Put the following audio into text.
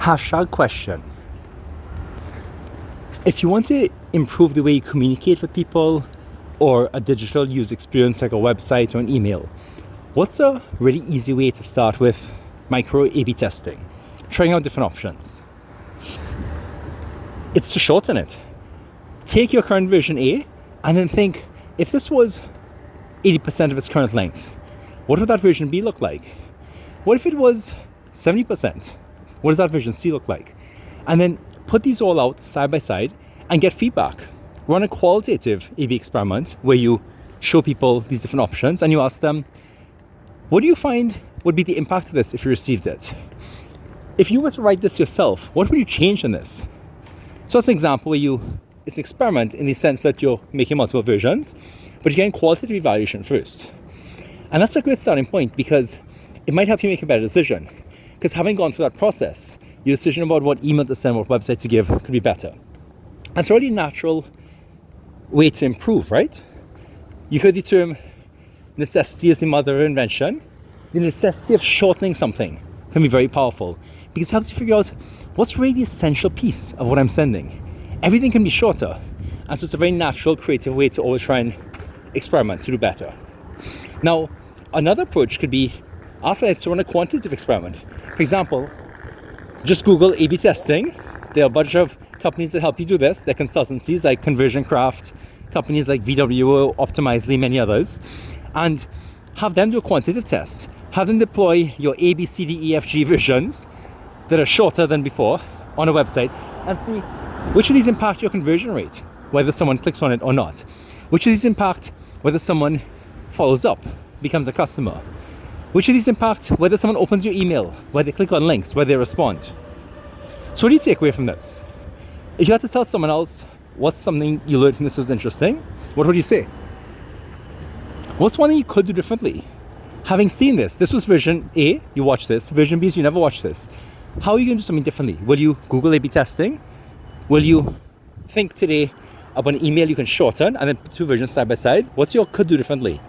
Hashtag question. If you want to improve the way you communicate with people or a digital user experience like a website or an email, what's a really easy way to start with micro A/B testing? Trying out different options. It's to shorten it. Take your current version A and then think, if this was 80% of its current length, what would that version B look like? What if it was 70%? What does that version C look like? And then put these all out side by side and get feedback. Run a qualitative A/B experiment where you show people these different options and you ask them, what do you find would be the impact of this if you received it? If you were to write this yourself, what would you change in this? So that's an example where it's an experiment in the sense that you're making multiple versions, but you're getting qualitative evaluation first. And that's a great starting point because it might help you make a better decision. Because having gone through that process, your decision about what email to send, what website to give could be better. And it's a really natural way to improve, right? You've heard the term necessity is the mother of invention. The necessity of shortening something can be very powerful because it helps you figure out what's really the essential piece of what I'm sending. Everything can be shorter. And so it's a very natural, creative way to always try and experiment to do better. Now, another approach could be after this to run a quantitative experiment. For example, just Google A/B testing. There are a bunch of companies that help you do this. They're consultancies like Conversion Craft, companies like VWO, Optimizely, many others. And have them do a quantitative test. Have them deploy your A, B, C, D, E, F, G versions that are shorter than before on a website and see which of these impact your conversion rate, whether someone clicks on it or not. Which of these impact whether someone follows up, becomes a customer. Which of these impact whether someone opens your email, whether they click on links, whether they respond. So what do you take away from this? If you had to tell someone else what's something you learned from this was interesting, what would you say? What's one thing you could do differently? Having seen this was version A, you watch this. Version B is you never watch this. How are you going to do something differently? Will you Google A/B testing? Will you think today about an email you can shorten and then put two versions side by side? What's your could do differently?